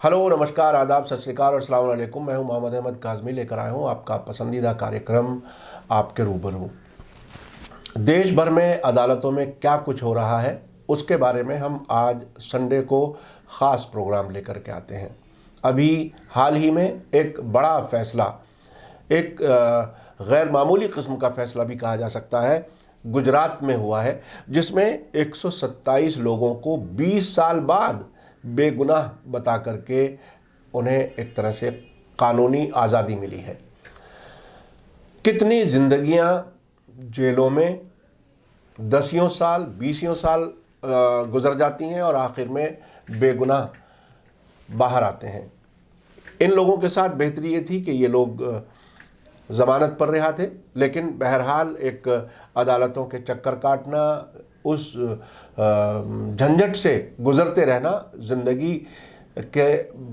Hello, नमस्कार, आदाब, सत श्री अकाल और अस्सलाम वालेकुम। मैं हूं मोहम्मद अहमद काज़मी, लेकर आया हूं आपका पसंदीदा कार्यक्रम आपके रूबरू। देश भर में अदालतों में क्या कुछ हो रहा है उसके बारे में हम आज संडे को ख़ास प्रोग्राम लेकर के आते हैं। अभी हाल ही में एक बड़ा फ़ैसला, एक गैर मामूली किस्म का फ़ैसला भी कहा जा सकता है, गुजरात में हुआ है, जिसमें 127 लोगों को 20 साल बाद बेगुनाह बता करके उन्हें एक तरह से कानूनी आज़ादी मिली है। कितनी ज़िंदगियां जेलों में 10 साल 20 साल गुजर जाती हैं और आखिर में बेगुनाह बाहर आते हैं। इन लोगों के साथ बेहतरी ये थी कि ये लोग ज़मानत पर रिहा थे, लेकिन बहरहाल एक अदालतों के चक्कर काटना, उस झंझट से गुज़रते रहना, ज़िंदगी के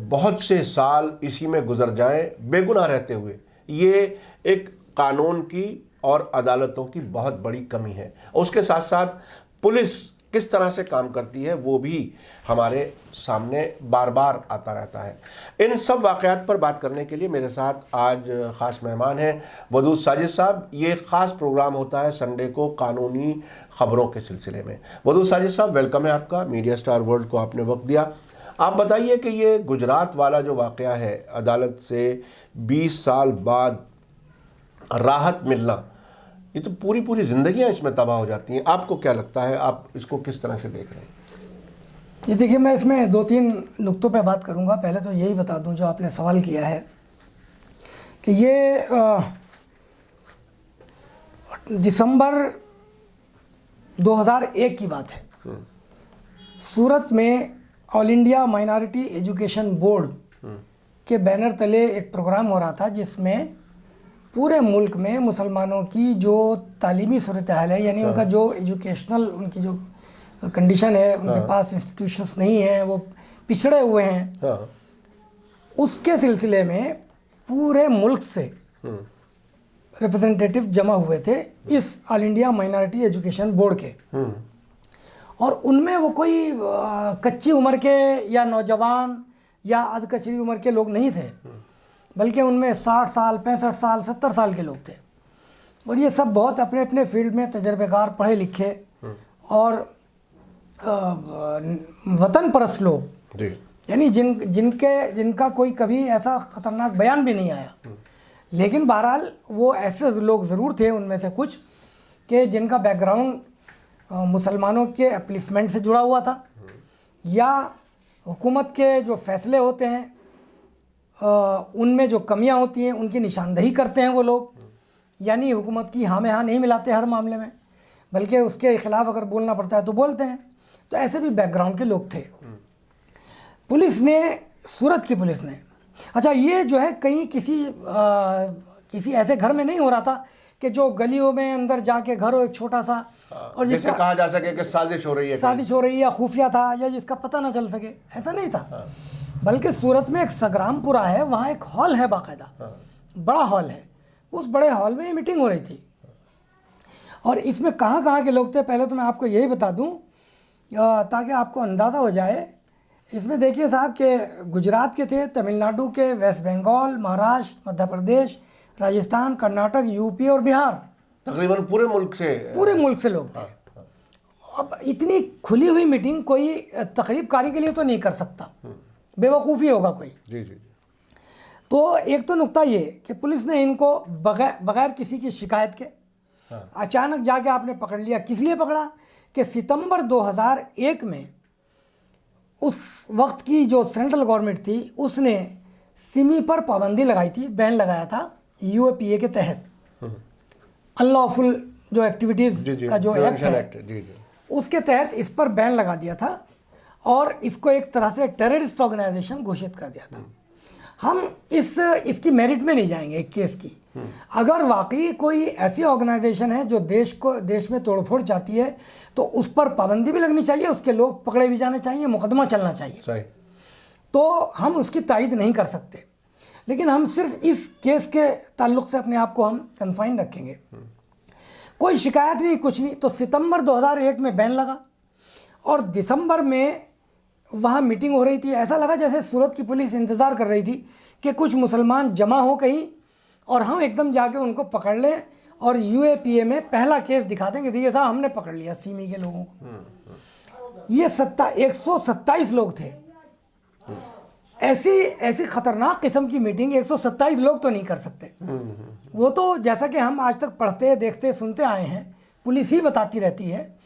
बहुत से साल इसी में गुज़र जाएं बेगुनाह रहते हुए, ये एक कानून की और अदालतों की बहुत बड़ी कमी है। उसके साथ साथ पुलिस किस तरह से काम करती है वो भी हमारे सामने बार बार आता रहता है। इन सब वाक़यात पर बात करने के लिए मेरे साथ आज ख़ास मेहमान हैं वदूद साजिद साहब। ये ख़ास प्रोग्राम होता है संडे को कानूनी ख़बरों के सिलसिले में। वदूद साजिद साहब, वेलकम है आपका, मीडिया स्टार वर्ल्ड को आपने वक्त दिया। आप बताइए कि ये गुजरात वाला जो वाक़या है, अदालत से 20 साल बाद राहत मिलना, ये तो पूरी पूरी ज़िंदगियां इसमें तबाह हो जाती हैं। आपको क्या लगता है, आप इसको किस तरह से देख रहे हैं? ये देखिए, मैं इसमें 2-3 नुक्तों पे बात करूंगा। पहले तो यही बता दूं, जो आपने सवाल किया है कि ये दिसंबर 2001 की बात है। सूरत में all India minority education board के बैनर तले एक प्रोग्राम हो रहा था, जिसमें पूरे मुल्क में मुसलमानों की जो तालीमी सूरत हाल है, यानी उनका जो एजुकेशनल, उनकी जो कंडीशन है, उनके पास इंस्टीट्यूशंस नहीं हैं, वो पिछड़े हुए हैं, उसके सिलसिले में पूरे मुल्क से रिप्रेजेंटेटिव जमा हुए थे इस all India minority education board के। और उनमें वो कोई कच्ची उम्र के या नौजवान या अधकचरी उम्र के लोग नहीं थे, बल्कि उनमें 60 साल 65 साल 70 साल के लोग थे। और ये सब बहुत अपने अपने फील्ड में तजर्बेकार, पढ़े लिखे और वतन परस्त लोग, यानी जिनका कोई कभी ऐसा ख़तरनाक बयान भी नहीं आया। लेकिन बहरहाल वो ऐसे लोग ज़रूर थे उनमें से कुछ कि जिनका बैकग्राउंड मुसलमानों के अपलिफ्टमेंट से जुड़ा हुआ था, या हुकूमत के जो फ़ैसले होते हैं उनमें जो कमियां होती हैं उनकी निशानदही करते हैं वो लोग, यानी हुकूमत की हाँ में हाँ नहीं मिलाते हर मामले में, बल्कि उसके ख़िलाफ़ अगर बोलना पड़ता है तो बोलते हैं। तो ऐसे भी बैकग्राउंड के लोग थे। पुलिस ने, सूरत की पुलिस ने, अच्छा ये जो है कहीं किसी ऐसे घर में नहीं हो रहा था कि जो गलियों में अंदर जाके घर हो एक छोटा सा, और जिसका कहा जा सके कि साजिश हो रही है, या खुफिया था, या जिसका पता ना चल सके, ऐसा नहीं था। बल्कि सूरत में एक संग्रामपुरा है, वहाँ एक हॉल है, बाकायदा बड़ा हॉल है। उस बड़े हॉल में मीटिंग हो रही थी। और इसमें कहाँ कहाँ के लोग थे, पहले तो मैं आपको यही बता दूं ताकि आपको अंदाज़ा हो जाए। इसमें देखिए साहब कि गुजरात के थे, तमिलनाडु के, वेस्ट बंगाल, महाराष्ट्र, मध्य प्रदेश, राजस्थान, कर्नाटक, यूपी और बिहार, तकरीबन पूरे मुल्क से लोग थे। अब इतनी खुली हुई मीटिंग कोई तकरीबकारी के लिए तो नहीं कर सकता, बेवकूफ़ी होगा कोई। जी जी। तो एक तो नुक्ता ये कि पुलिस ने इनको बगैर किसी की शिकायत के अचानक जाके आपने पकड़ लिया। किस लिए पकड़ा कि सितंबर 2001 में उस वक्त की जो सेंट्रल गवर्नमेंट थी उसने सिमी पर पाबंदी लगाई थी, बैन लगाया था यूएपीए के तहत, अनलॉफुल जो एक्टिविटीज़ का जो एक्ट है, उसके तहत इस पर बैन लगा दिया था और इसको एक तरह से टेररिस्ट ऑर्गेनाइजेशन घोषित कर दिया था। हम इसकी मेरिट में नहीं जाएंगे केस की। अगर वाकई कोई ऐसी ऑर्गेनाइजेशन है जो देश में तोड़फोड़ चाहती है तो उस पर पाबंदी भी लगनी चाहिए, उसके लोग पकड़े भी जाने चाहिए, मुकदमा चलना चाहिए। सही। तो हम उसकी तायद नहीं कर सकते, लेकिन हम सिर्फ इस केस के ताल्लुक से अपने आप को हम कन्फाइन रखेंगे। कोई शिकायत नहीं, कुछ नहीं। तो सितंबर 2001 में बैन लगा और दिसंबर में वहाँ मीटिंग हो रही थी, ऐसा लगा जैसे सूरत की पुलिस इंतज़ार कर रही थी कि कुछ मुसलमान जमा हो कहीं और हम एकदम जाके उनको पकड़ लें और यूएपीए में पहला केस दिखा देंगे, देखिए साहब हमने पकड़ लिया सिमी के लोगों को। ये 127 लोग थे। ऐसी खतरनाक किस्म की मीटिंग 127 लोग तो नहीं कर सकते। वो तो जैसा कि हम आज तक पढ़ते देखते सुनते आए हैं, पुलिस ही बताती रहती है,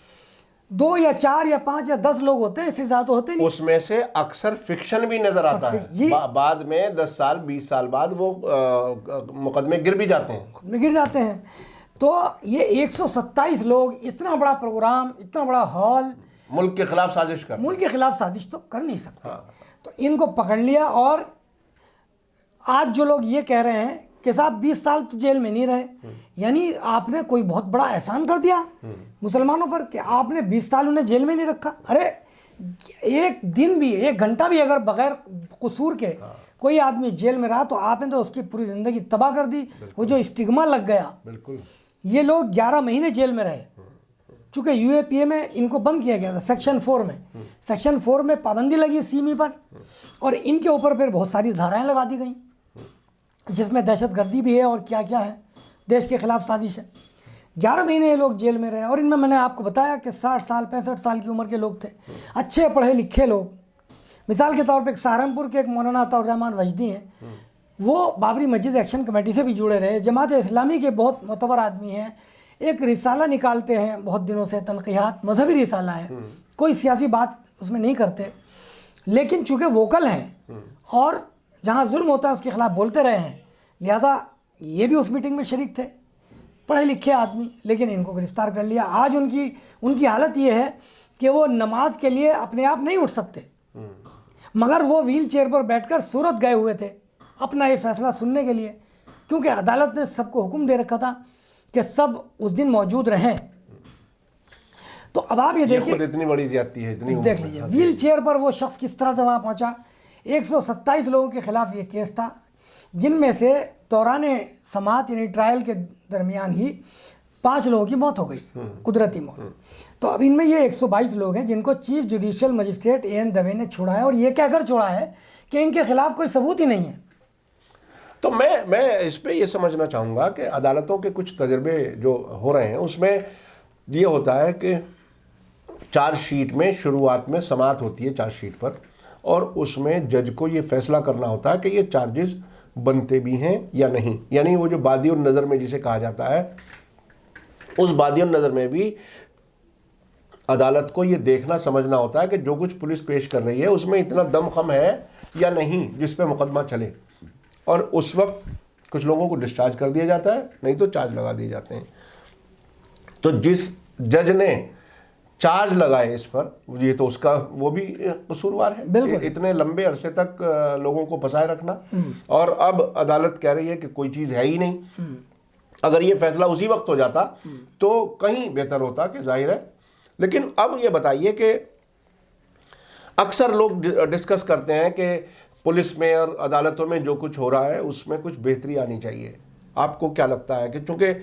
2 या 4 या 5 या 10 लोग होते हैं, इससे ज़्यादा होते नहीं। उसमें से अक्सर फिक्शन भी नजर आता है। बाद में 10 साल 20 साल बाद वो मुकदमे गिर भी जाते हैं, गिर जाते हैं। तो ये 127 लोग, इतना बड़ा प्रोग्राम, इतना बड़ा हॉल, मुल्क के खिलाफ साजिश कर, मुल्क के खिलाफ साजिश तो कर नहीं सकते। तो इनको पकड़ लिया और आज जो लोग ये कह रहे हैं कि साहब 20 साल तो जेल में नहीं रहे, यानी आपने कोई बहुत बड़ा एहसान कर दिया मुसलमानों पर कि आपने 20 साल उन्हें जेल में नहीं रखा। अरे एक दिन भी, 1 घंटा भी अगर बगैर कसूर के कोई आदमी जेल में रहा तो आपने तो उसकी पूरी ज़िंदगी तबाह कर दी। वो जो स्टिग्मा लग गया, बिल्कुल। ये लोग 11 महीने जेल में रहे, चूँकि यूएपीए में इनको बंद किया गया था सेक्शन 4 में। सेक्शन 4 में पाबंदी लगी सीमी पर और इनके ऊपर फिर बहुत सारी धाराएं लगा दी गई, जिसमें दहशतगर्दी भी है और क्या क्या है, देश के खिलाफ साजिश है। 11 महीने ये लोग जेल में रहे और इनमें मैंने आपको बताया कि 60 साल 65 साल की उम्र के लोग थे, अच्छे पढ़े लिखे लोग। मिसाल के तौर पे एक सहारनपुर के एक मौलाना अताउर रहमान वजदी हैं, वो बाबरी मस्जिद एक्शन कमेटी से भी जुड़े रहे, जमात इस्लामी के बहुत मोतबर आदमी हैं, एक रिसाला निकालते हैं बहुत दिनों से, तनक़ीहात, मजहबी रिसाला है, कोई सियासी बात उसमें नहीं करते, लेकिन चूँकि वोकल हैं और जहाँ जुल्म होता है उसके खिलाफ बोलते रहे हैं, लिहाजा ये भी उस मीटिंग में शरीक थे, पढ़े लिखे आदमी, लेकिन इनको गिरफ्तार कर लिया। आज उनकी हालत ये है कि वो नमाज के लिए अपने आप नहीं उठ सकते, मगर वो व्हील चेयर पर बैठकर सूरत गए हुए थे अपना ये फैसला सुनने के लिए, क्योंकि अदालत ने सबको हुक्म दे रखा था कि सब उस दिन मौजूद रहें। तो अब आप ये देखिए, इतनी बड़ी ज्यादती है, इतनी देख लीजिए व्हील चेयर पर वो शख्स किस तरह से वहाँ पहुँचा। 127 लोगों के खिलाफ ये केस था, जिनमें से दौराने समाअत यानी ट्रायल के दरमियान ही 5 लोगों की मौत हो गई, कुदरती मौत। तो अब इनमें ये 122 लोग हैं जिनको chief judicial magistrate N Dave ने छोड़ा है, और ये कहकर छोड़ा है कि इनके खिलाफ कोई सबूत ही नहीं है। तो मैं इस पे ये समझना चाहूँगा कि अदालतों के कुछ तजर्बे जो हो रहे हैं उसमें ये होता है कि चार्जशीट में शुरुआत में समाअत होती है चार्जशीट पर, और उसमें जज को ये फैसला करना होता है कि ये चार्जेस बनते भी हैं या नहीं, यानी वो जो बादियुन नज़र में जिसे कहा जाता है, उस बादियुन नज़र में भी अदालत को ये देखना समझना होता है कि जो कुछ पुलिस पेश कर रही है उसमें इतना दमखम है या नहीं जिस पे मुकदमा चले, और उस वक्त कुछ लोगों को डिस्चार्ज कर दिया जाता है, नहीं तो चार्ज लगा दिए जाते हैं। तो जिस जज ने चार्ज लगाए इस पर, ये तो उसका वो भी कसूरवार है, बिल्कुल। इतने लंबे अरसे तक लोगों को फंसाए रखना, और अब अदालत कह रही है कि कोई चीज़ है ही नहीं। अगर ये फैसला उसी वक्त हो जाता तो कहीं बेहतर होता, कि जाहिर है। लेकिन अब ये बताइए कि अक्सर लोग डिस्कस करते हैं कि पुलिस में और अदालतों में जो कुछ हो रहा है उसमें कुछ बेहतरी आनी चाहिए। आपको क्या लगता है कि चूँकि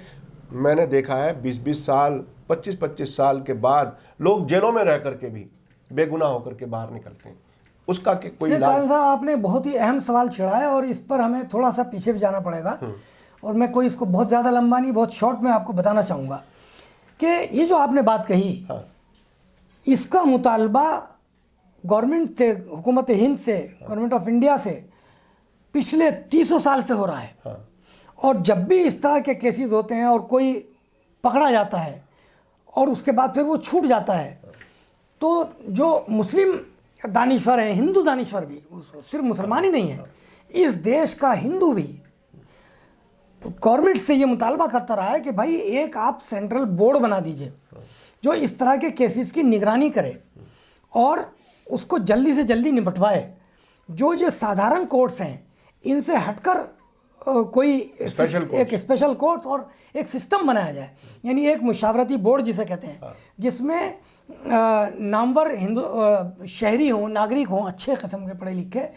मैंने देखा है 20-20 साल 25-25 साल के बाद लोग जेलों में रह करके भी बेगुनाह होकर के बाहर निकलते हैं, उसका कोई कायम साहब आपने बहुत ही अहम सवाल छेड़ा है, और इस पर हमें थोड़ा सा पीछे भी जाना पड़ेगा, और मैं कोई इसको बहुत ज़्यादा लंबा नहीं, बहुत शॉर्ट में आपको बताना चाहूँगा कि ये जो आपने बात कही, हाँ। इसका मुतालबा गवर्नमेंट से, हुकूमत हिंद से, गवर्नमेंट ऑफ इंडिया से पिछले 300 साल से हो रहा है। हाँ। और जब भी इस तरह के केसेस होते हैं और कोई पकड़ा जाता है और उसके बाद फिर वो छूट जाता है, तो जो मुस्लिम दानिश्वर हैं, हिंदू दानिश्वर भी, सिर्फ मुसलमान ही नहीं है, इस देश का हिंदू भी गवर्नमेंट से ये मुतालबा करता रहा है कि भाई एक आप सेंट्रल बोर्ड बना दीजिए जो इस तरह के केसेस की निगरानी करे और उसको जल्दी से जल्दी निपटवाए। जो साधारण कोर्ट्स हैं इनसे हटकर कोई एक स्पेशल कोर्ट और एक सिस्टम बनाया जाए, यानी एक मुशावरती बोर्ड जिसे कहते हैं, जिसमें नामवर हिंदू शहरी हों, नागरिक हों, अच्छे किस्म के पढ़े लिखे,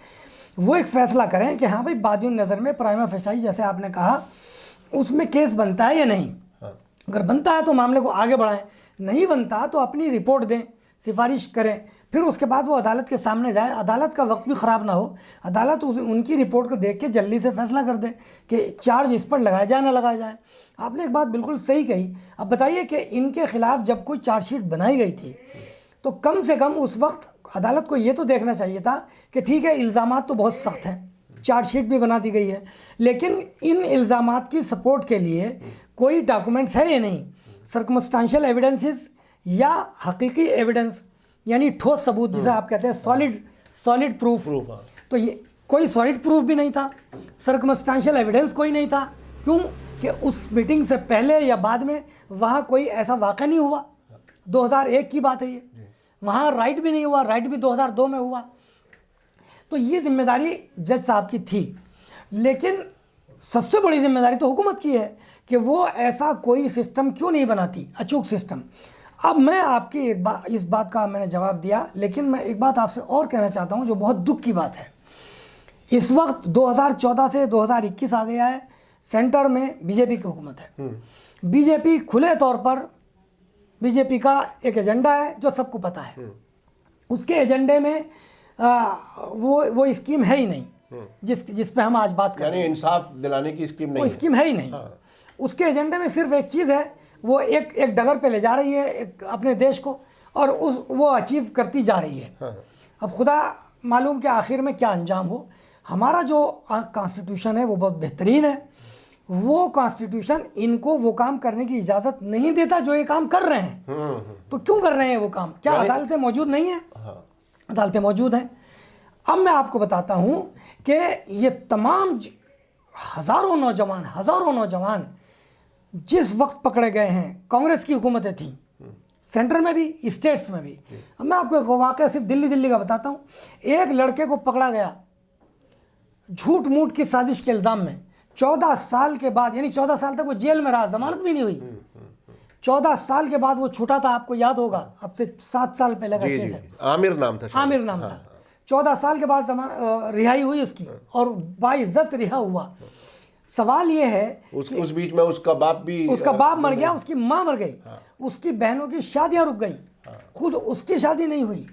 वो एक फ़ैसला करें कि हाँ भाई बादियुन नज़र में प्राइमा फेसाई जैसे आपने कहा उसमें केस बनता है या नहीं। अगर बनता है तो मामले को आगे बढ़ाएं, नहीं बनता तो अपनी रिपोर्ट दें, सिफारिश करें, फिर उसके बाद वो अदालत के सामने जाए, अदालत का वक्त भी ख़राब ना हो, अदालत उनकी रिपोर्ट को देख के जल्दी से फैसला कर दे कि चार्ज इस पर लगाया जाए ना लगाया जाए। आपने एक बात बिल्कुल सही कही। अब बताइए कि इनके खिलाफ जब कोई चार्जशीट बनाई गई थी तो कम से कम उस वक्त अदालत को ये तो देखना चाहिए था कि ठीक है, इल्ज़ामात तो बहुत सख्त हैं, चार्जशीट भी बना दी गई है, लेकिन इन इल्ज़ामात की सपोर्ट के लिए कोई डॉक्यूमेंट्स है या नहीं, सर्कमस्टांशियल एविडेंसेस या हकीकी एविडेंस, यानी ठोस सबूत जिसे आप कहते हैं, सॉलिड प्रूफ। तो ये कोई सॉलिड प्रूफ भी नहीं था, सर्कमस्टांशियल एविडेंस कोई नहीं था। क्यों? कि उस मीटिंग से पहले या बाद में वहाँ कोई ऐसा वाक़या नहीं हुआ। 2001 की बात है ये, वहाँ राइट भी नहीं हुआ, राइट भी 2002 में हुआ। तो ये जिम्मेदारी जज साहब की थी, लेकिन सबसे बड़ी जिम्मेदारी तो हुकूमत की है कि वो ऐसा कोई सिस्टम क्यों नहीं बनाती, अचूक सिस्टम। अब मैं आपकी इस बात का मैंने जवाब दिया, लेकिन मैं एक बात आपसे और कहना चाहता हूँ जो बहुत दुख की बात है। इस वक्त 2014 से 2021 आ गया है, सेंटर में बीजेपी की हुकूमत है। बीजेपी खुले तौर पर, बीजेपी का एक एजेंडा है जो सबको पता है, उसके एजेंडे में वो स्कीम है ही नहीं जिस पे हम आज बात कर रहे हैं। इंसाफ दिलाने की स्कीम नहीं, वो स्कीम है ही नहीं। उसके एजेंडे में सिर्फ एक चीज़ है, वो एक डगर पे ले जा रही है अपने देश को, और वो अचीव करती जा रही है। अब खुदा मालूम कि आखिर में क्या अंजाम हो। हमारा जो कॉन्स्टिट्यूशन है वो बहुत बेहतरीन है, वो कॉन्स्टिट्यूशन इनको वो काम करने की इजाज़त नहीं देता जो ये काम कर रहे हैं। तो क्यों कर रहे हैं वो काम? क्या अदालतें मौजूद नहीं हैं? अदालतें मौजूद हैं। अब मैं आपको बताता हूँ कि ये तमाम हज़ारों नौजवान जिस वक्त पकड़े गए हैं, कांग्रेस की हुकूमतें थीं, सेंटर में भी, स्टेट्स में भी। अब मैं आपको एक वाक़या सिर्फ दिल्ली का बताता हूँ। एक लड़के को पकड़ा गया झूठ मूठ की साजिश के इल्ज़ाम में, 14 साल के बाद, यानी 14 साल तक वो जेल में रहा, जमानत भी नहीं हुई। 14 साल के बाद वो छूटा था, आपको याद होगा, अब से 7 साल पहले का केस है। आमिर नाम था। 14 साल के बाद रिहाई हुई उसकी, और बाइज्जत रिहा हुआ। सवाल ये है उस बीच में उसका बाप मर गया, उसकी माँ मर गई, उसकी बहनों की शादियां रुक गई, खुद उसकी शादी नहीं हुई,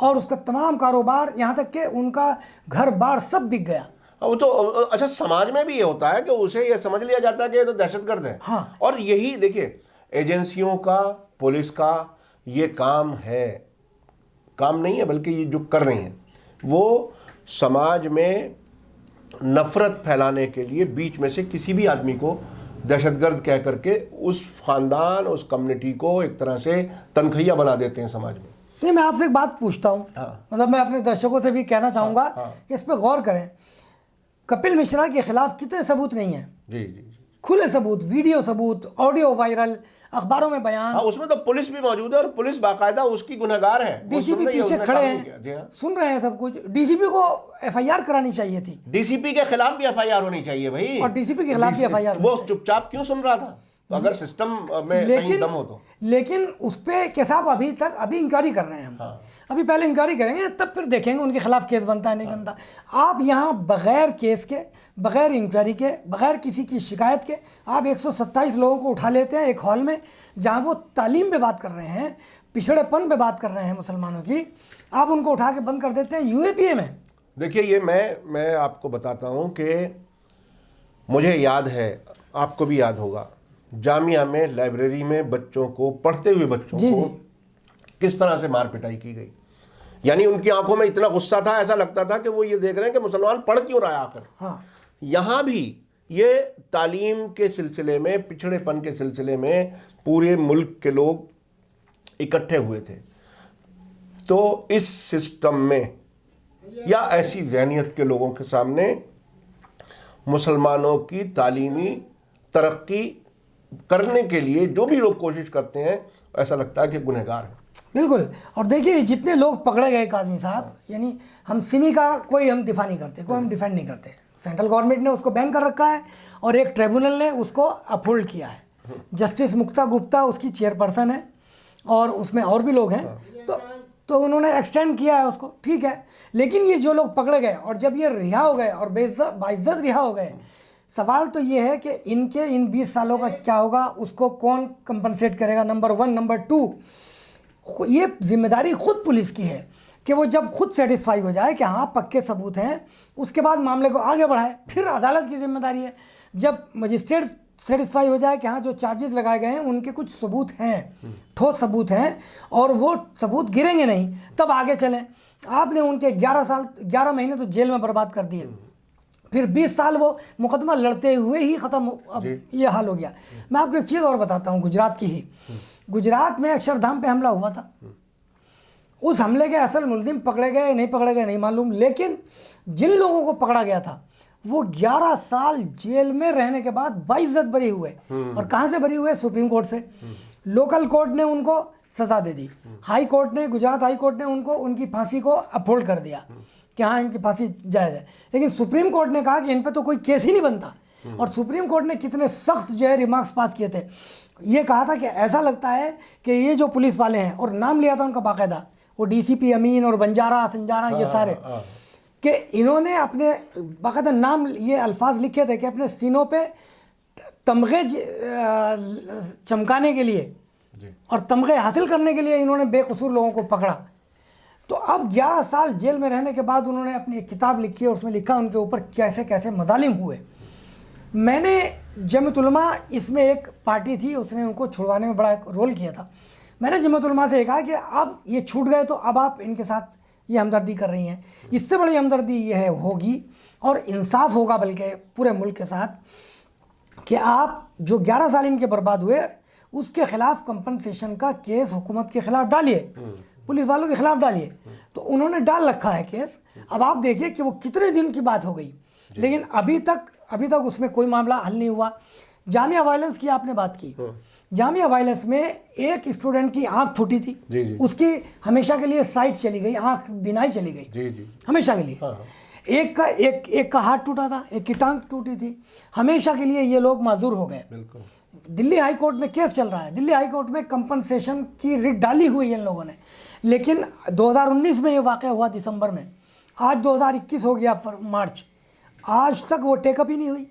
और उसका तमाम कारोबार, यहाँ तक कि उनका घर बार सब बिक गया। वो तो अच्छा, समाज में भी ये होता है कि उसे ये समझ लिया जाता है कि ये तो दहशतगर्द है। हाँ। और यही देखिए, एजेंसियों का, पुलिस का ये काम है, काम नहीं है बल्कि ये जो कर रही हैं वो समाज में नफरत फैलाने के लिए बीच में से किसी भी आदमी को दहशतगर्द कह करके उस खानदान, उस कम्युनिटी को एक तरह से तनखैया बना देते हैं समाज में। नहीं, मैं आपसे एक बात पूछता हूँ, मतलब मैं अपने दर्शकों से भी कहना चाहूँगा कि इस पर गौर करें। कपिल मिश्रा के खिलाफ कितने सबूत नहीं हैं? जी, खुले सबूत, वीडियो सबूत, ऑडियो वायरल, अखबारों में बयान। उसमें तो पुलिस भी मौजूद है और पुलिस बाकायदा उसकी गुनहगार है। डीसीपी पीछे खड़े हैं, सुन रहे हैं सब कुछ। डीसीपी को एफआईआर करानी चाहिए थी, डीसीपी के खिलाफ भी एफआईआर होनी चाहिए भाई, और डीसीपी के खिलाफ भी एफआईआर। वो चुपचाप क्यों सुन रहा था? तो अगर सिस्टम में कहीं दम हो तो। लेकिन उस पे के साहब अभी इंक्वायरी कर रहे हैं हम। अभी पहले इंक्वायरी करेंगे, तब फिर देखेंगे उनके खिलाफ केस बनता है नहीं बनता। आप यहाँ बगैर केस के, बगैर इंक्वायरी के, बगैर किसी की शिकायत के आप 127 लोगों को उठा लेते हैं एक हॉल में, जहाँ वो तालीम पे बात कर रहे हैं, पिछड़ेपन पे बात कर रहे हैं मुसलमानों की, आप उनको उठा के बंद कर देते हैं यूएपीए में। देखिए, ये मैं आपको बताता हूँ कि मुझे याद है, आपको भी याद होगा, जामिया में लाइब्रेरी में बच्चों को, पढ़ते हुए बच्चों को किस तरह से मार पिटाई की गई। यानी उनकी आंखों में इतना गुस्सा था, ऐसा लगता था कि वो ये देख रहे हैं कि मुसलमान पढ़ क्यों रहा है आकर। हाँ। यहाँ भी ये तालीम के सिलसिले में, पिछड़ेपन के सिलसिले में पूरे मुल्क के लोग इकट्ठे हुए थे। तो इस सिस्टम में या ऐसी ज़हनियत के लोगों के सामने मुसलमानों की तालीमी तरक्की करने के लिए जो भी लोग कोशिश करते हैं, ऐसा लगता है कि गुनहगार हैं। बिल्कुल। और देखिए, जितने लोग पकड़े गए काज़मी साहब, यानी हम सिमी का कोई हम दिफा नहीं करते, कोई हम डिफेंड नहीं करते। सेंट्रल गवर्नमेंट ने उसको बैन कर रखा है और एक ट्रिब्यूनल ने उसको अपहोल्ड किया है। जस्टिस मुक्ता गुप्ता उसकी चेयरपर्सन है, और उसमें और भी लोग हैं, तो उन्होंने एक्सटेंड किया है उसको, ठीक है। लेकिन ये जो लोग पकड़े गए और जब ये रिहा हो गए और बाइज्जत रिहा हो गए, सवाल तो ये है कि इनके इन 20 सालों का क्या होगा, उसको कौन कंपनसेट करेगा? नंबर 1। नंबर 2, ये जिम्मेदारी खुद पुलिस की है कि वो जब खुद सेटिस्फाई हो जाए कि हाँ पक्के सबूत हैं, उसके बाद मामले को आगे बढ़ाए। फिर अदालत की जिम्मेदारी है, जब मजिस्ट्रेट सेटिस्फाई हो जाए कि हाँ जो चार्जेस लगाए गए हैं उनके कुछ सबूत हैं, ठोस सबूत हैं और वो सबूत गिरेंगे नहीं, तब आगे चलें। आपने उनके 11 महीने तो जेल में बर्बाद कर दिए, फिर 20 साल वो मुकदमा लड़ते हुए ही ख़त्म, अब ये हाल हो गया। मैं आपको एक चीज़ और बताता हूँ, गुजरात की ही। गुजरात में अक्षरधाम पे हमला हुआ था। उस हमले के असल मुलजिम पकड़े गए नहीं पकड़े गए नहीं मालूम, लेकिन जिन लोगों को पकड़ा गया था वो 11 साल जेल में रहने के बाद बाइज्जत बरी हुए। और कहाँ से बरी हुए? सुप्रीम कोर्ट से। लोकल कोर्ट ने उनको सज़ा दे दी, हाई कोर्ट ने, गुजरात हाई कोर्ट ने उनको उनकी फांसी को अपहोल्ड कर दिया कि हाँ इनकी फांसी जायज़ है। लेकिन सुप्रीम कोर्ट ने कहा कि इन पर तो कोई केस ही नहीं बनता। और सुप्रीम कोर्ट ने कितने सख्त जो है रिमार्क्स पास किए थे। ये कहा था कि ऐसा लगता है कि ये जो पुलिस वाले हैं, और नाम लिया था उनका बाकायदा, वो डीसीपी अमीन और बंजारा संजारा ये सारे, कि इन्होंने अपने बाकायदा नाम, ये अल्फाज लिखे थे कि अपने सीनों पे तमगे चमकाने के लिए और तमगे हासिल करने के लिए इन्होंने बेकसूर लोगों को पकड़ा। तो अब 11 साल जेल में रहने के बाद उन्होंने अपनी एक किताब लिखी और उसमें लिखा उनके ऊपर कैसे कैसे मजालिम हुए। मैंने जमीयत उलमा, इसमें एक पार्टी थी, उसने उनको छुड़वाने में बड़ा एक रोल किया था। मैंने जमीयत उलमा से कहा कि अब ये छूट गए तो अब आप इनके साथ ये हमदर्दी कर रही हैं, इससे बड़ी हमदर्दी ये है होगी और इंसाफ होगा बल्कि पूरे मुल्क के साथ कि आप जो 11 साल इनके बर्बाद हुए उसके ख़िलाफ़ कंपनसेशन का केस हुकूमत के ख़िलाफ़ डालिए, पुलिस वालों के ख़िलाफ़ डालिए। तो उन्होंने डाल रखा है केस। अब आप देखिए कि वो कितने दिन की बात हो गई, लेकिन अभी तक उसमें कोई मामला हल नहीं हुआ। जामिया वायलेंस की आपने बात की, जामिया वायलेंस में एक स्टूडेंट की आंख फूटी थी, उसकी हमेशा के लिए साइट चली गई, आंख बिनाई चली गई हमेशा के लिए। एक का हाथ टूटा था, एक की टांग टूटी थी, हमेशा के लिए ये लोग माजूर हो गए। दिल्ली हाई कोर्ट में केस चल रहा है, दिल्ली हाई कोर्ट में कंपनसेशन की रिट डाली हुई है इन लोगों ने, लेकिन 2019 में ये वाक़या हुआ दिसंबर में, आज 2021 हो गया मार्च, आज तक वो टेकअप ही नहीं हुई।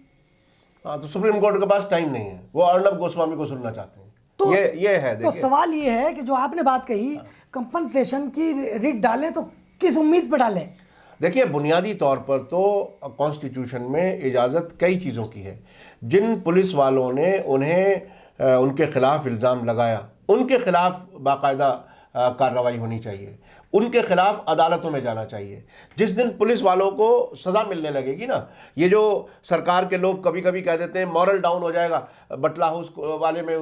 तो सुप्रीम कोर्ट के पास टाइम नहीं है, वो अर्नब गोस्वामी को सुनना चाहते हैं। तो ये है, तो सवाल ये है कि जो आपने बात कही कंपनसेशन की रिट डालें तो किस उम्मीद पर डालें? देखिए, बुनियादी तौर पर तो कॉन्स्टिट्यूशन में इजाज़त कई चीज़ों की है। जिन पुलिस वालों ने उन्हें उनके खिलाफ इल्ज़ाम लगाया, उनके खिलाफ बाकायदा कार्रवाई होनी चाहिए, उनके खिलाफ अदालतों में जाना चाहिए। जिस दिन पुलिस वालों को सज़ा मिलने लगेगी ना, ये जो सरकार के लोग कभी कभी कह देते हैं मॉरल डाउन हो जाएगा, बटला हाउस वाले में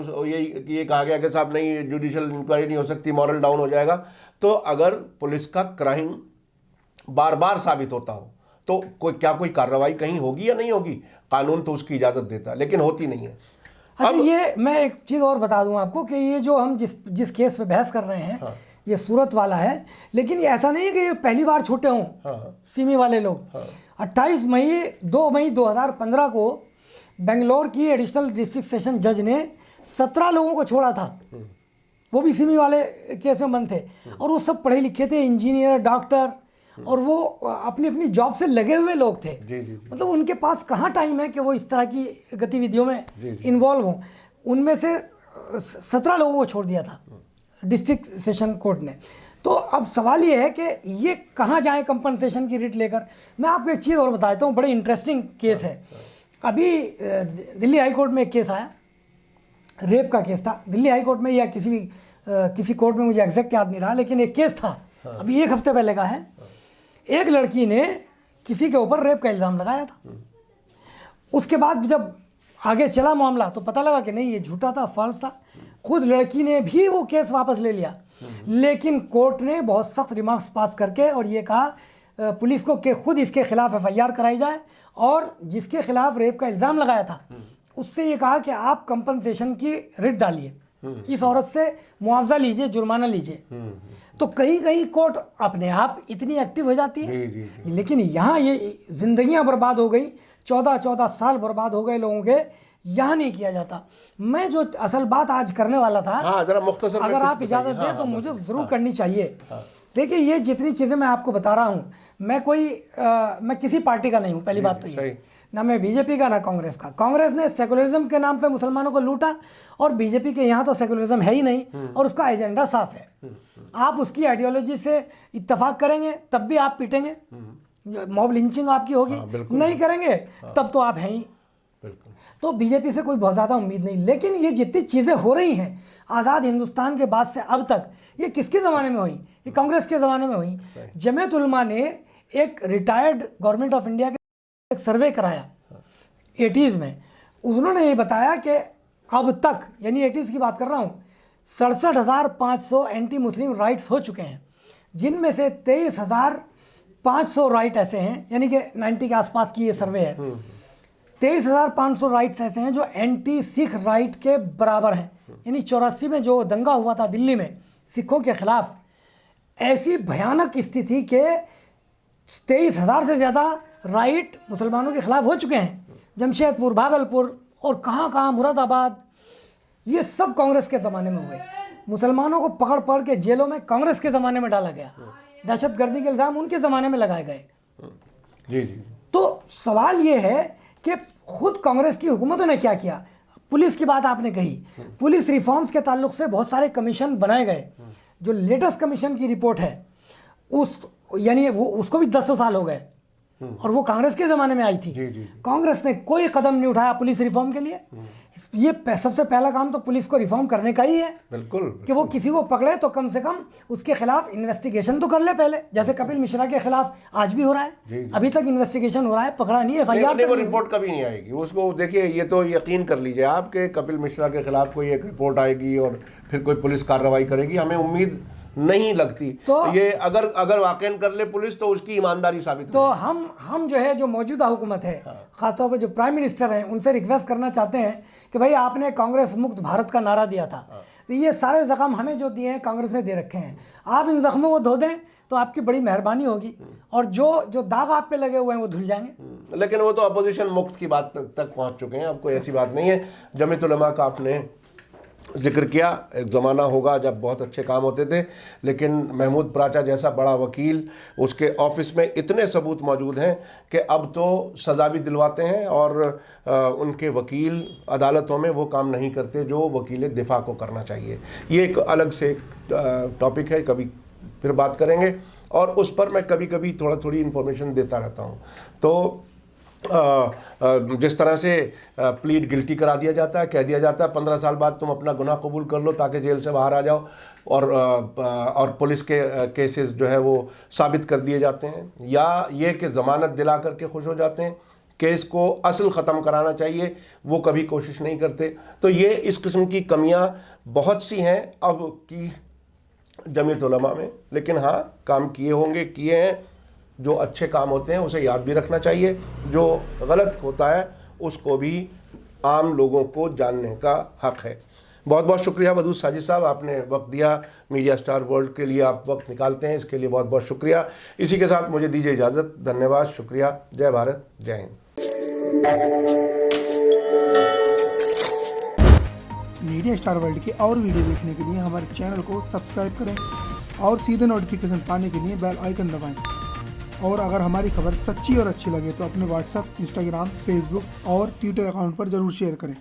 ये कहा गया कि साहब नहीं, जुडिशल इंक्वायरी नहीं हो सकती, मॉरल डाउन हो जाएगा। तो अगर पुलिस का क्राइम बार बार साबित होता हो तो कोई कार्रवाई कहीं होगी या नहीं होगी? कानून तो उसकी इजाज़त देता है, लेकिन होती नहीं है। अब ये मैं एक चीज़ और बता दूं आपको कि ये जो हम जिस केस पे बहस कर रहे हैं, ये सूरत वाला है, लेकिन ये ऐसा नहीं है कि ये पहली बार छूटे हों सिमी वाले लोग। 2 मई 2015 को बेंगलोर की एडिशनल डिस्ट्रिक्ट सेशन जज ने 17 लोगों को छोड़ा था, वो भी सिमी वाले केस में बंद थे, और वो सब पढ़े लिखे थे, इंजीनियर, डॉक्टर, और वो अपनी अपनी जॉब से लगे हुए लोग थे। मतलब उनके पास कहाँ टाइम है कि वो इस तरह की गतिविधियों में इन्वॉल्व हों। उनमें से 17 लोगों को छोड़ दिया था डिस्ट्रिक्ट सेशन कोर्ट ने। तो अब सवाल ये है कि ये कहाँ जाए कंपनसेशन की रिट लेकर। मैं आपको एक चीज़ और बता देता हूँ, बड़ी इंटरेस्टिंग केस है। अभी दिल्ली हाई कोर्ट में एक केस आया, रेप का केस था दिल्ली हाई कोर्ट में, या किसी कोर्ट में, मुझे एग्जैक्ट याद नहीं रहा, लेकिन एक केस था अभी 1 हफ्ते पहले का है। एक लड़की ने किसी के ऊपर रेप का इल्ज़ाम लगाया था। उसके बाद जब आगे चला मामला तो पता लगा कि नहीं, ये झूठा था, फॉल्स था। खुद लड़की ने भी वो केस वापस ले लिया, लेकिन कोर्ट ने बहुत सख्त रिमार्क्स पास करके और ये कहा पुलिस को कि खुद इसके खिलाफ FIR कराई जाए, और जिसके खिलाफ रेप का इल्ज़ाम लगाया था उससे ये कहा कि आप कंपनसेशन की रिट डालिए, इस औरत से मुआवजा लीजिए, जुर्माना लीजिए। तो कहीं कहीं कोर्ट अपने आप इतनी एक्टिव हो जाती है, लेकिन यहाँ ये जिंदगियां बर्बाद हो गई, 14 साल बर्बाद हो गए लोगों के, यहाँ नहीं किया जाता। मैं जो असल बात आज करने वाला था, जरा मुख्तसर अगर आप इजाज़त दें तो मुझे ज़रूर करनी चाहिए। देखिए, ये जितनी चीज़ें मैं आपको बता रहा हूँ, मैं किसी पार्टी का नहीं हूँ, पहली बात तो ये। ना मैं बीजेपी का ना कांग्रेस का। कांग्रेस ने सेकुलरिज्म के नाम पे मुसलमानों को लूटा और बीजेपी के यहाँ तो सेकुलरिज्म है ही नहीं और उसका एजेंडा साफ है। आप उसकी आइडियोलॉजी से इत्तेफाक करेंगे तब भी आप पीटेंगे, मॉब लिंचिंग आपकी होगी, नहीं करेंगे तब तो आप हैं ही। तो बीजेपी से कोई बहुत ज़्यादा उम्मीद नहीं। लेकिन ये जितनी चीज़ें हो रही हैं आज़ाद हिंदुस्तान के बाद से अब तक, ये किसके ज़माने में हुई? ये कांग्रेस के ज़माने में हुई। जमीयत उलमा ने एक रिटायर्ड गवर्नमेंट ऑफ इंडिया के एक सर्वे कराया 80s में। उन्होंने ये बताया कि अब तक, यानी 80s की बात कर रहा हूँ, 67,500 एंटी मुस्लिम राइट्स हो चुके हैं, जिनमें से 23,500 राइट ऐसे हैं, यानी कि 90 के आसपास की ये सर्वे है, 23,500 राइट्स ऐसे हैं जो एंटी सिख राइट के बराबर हैं। यानी 84 में जो दंगा हुआ था दिल्ली में सिखों के खिलाफ, ऐसी भयानक स्थिति के 23,000 से ज़्यादा राइट मुसलमानों के खिलाफ हो चुके हैं। जमशेदपुर, भागलपुर और कहाँ मुरादाबाद, ये सब कांग्रेस के ज़माने में हुए। मुसलमानों को पकड़ पकड़ के जेलों में कांग्रेस के ज़माने में डाला गया, दहशतगर्दी के इल्ज़ाम उनके ज़माने में लगाए गए। जी। तो सवाल ये है कि खुद कांग्रेस की हुकूमतों ने क्या किया। पुलिस की बात आपने कही, पुलिस रिफॉर्म्स के ताल्लुक से बहुत सारे कमीशन बनाए गए। जो लेटेस्ट कमीशन की रिपोर्ट है यानी वो उसको भी 10 साल हो गए और वो कांग्रेस के ज़माने में आई थी। कांग्रेस ने कोई कदम नहीं उठाया पुलिस रिफॉर्म के लिए। ये सबसे पहला काम तो पुलिस को रिफॉर्म करने का ही है। बिल्कुल। कि वो किसी को पकड़े तो कम से कम उसके खिलाफ इन्वेस्टिगेशन तो कर ले पहले, जैसे कपिल मिश्रा के खिलाफ आज भी हो रहा है। अभी तक इन्वेस्टिगेशन हो रहा है, पकड़ा नहीं, FIR वो रिपोर्ट कभी नहीं आएगी उसको। देखिए, ये तो यकीन कर लीजिए आप कि कपिल मिश्रा के खिलाफ कोई एक रिपोर्ट आएगी और फिर कोई पुलिस कार्रवाई करेगी, हमें उम्मीद नहीं लगती। तो ये अगर वाकई कर ले पुलिस तो उसकी ईमानदारी साबित तो हम जो है, जो मौजूदा हुकूमत है, खासतौर पर जो प्राइम मिनिस्टर हैं, उनसे रिक्वेस्ट करना चाहते हैं कि भाई आपने कांग्रेस मुक्त भारत का नारा दिया था, तो ये सारे जख्म हमें जो दिए हैं कांग्रेस ने दे रखे हैं, आप इन जख्मों को धो दें तो आपकी बड़ी मेहरबानी होगी और जो दाग आप पे लगे हुए हैं वो धुल जाएंगे। लेकिन वो तो अपोजिशन मुक्त की बात तक पहुँच चुके हैं, अब कोई ऐसी बात नहीं है। जमीयत उलमा का आपने जिक्र किया, एक ज़माना होगा जब बहुत अच्छे काम होते थे, लेकिन महमूद प्राचा जैसा बड़ा वकील, उसके ऑफिस में इतने सबूत मौजूद हैं कि अब तो सज़ा भी दिलवाते हैं और उनके वकील अदालतों में वो काम नहीं करते जो वकील दिफा को करना चाहिए। ये एक अलग से टॉपिक है, कभी फिर बात करेंगे और उस पर मैं कभी कभी थोड़ी इन्फॉर्मेशन देता रहता हूँ। तो जिस तरह से प्लीड गिल्टी करा दिया जाता है, कह दिया जाता है 15 साल बाद तुम अपना गुनाह कबूल कर लो ताकि जेल से बाहर आ जाओ, और पुलिस के केसेस जो है वो साबित कर दिए जाते हैं, या ये कि ज़मानत दिला करके खुश हो जाते हैं, केस को असल ख़त्म कराना चाहिए वो कभी कोशिश नहीं करते। तो ये इस किस्म की कमियां बहुत सी हैं अब की जमीयत उलमा में, लेकिन हाँ काम किए हैं। जो अच्छे काम होते हैं उसे याद भी रखना चाहिए, जो गलत होता है उसको भी आम लोगों को जानने का हक़ है। बहुत बहुत शुक्रिया वदूद साजिद साहब, आपने वक्त दिया, मीडिया स्टार वर्ल्ड के लिए आप वक्त निकालते हैं, इसके लिए बहुत बहुत शुक्रिया। इसी के साथ मुझे दीजिए इजाज़त, धन्यवाद, शुक्रिया, जय भारत, जय हिंद। मीडिया स्टार वर्ल्ड के और वीडियो देखने के लिए हमारे चैनल को सब्सक्राइब करें और सीधे नोटिफिकेशन पाने के लिए बेल आइकन दबाएं। और अगर हमारी खबर सच्ची और अच्छी लगे तो अपने व्हाट्सएप, इंस्टाग्राम, फेसबुक और ट्विटर अकाउंट पर ज़रूर शेयर करें।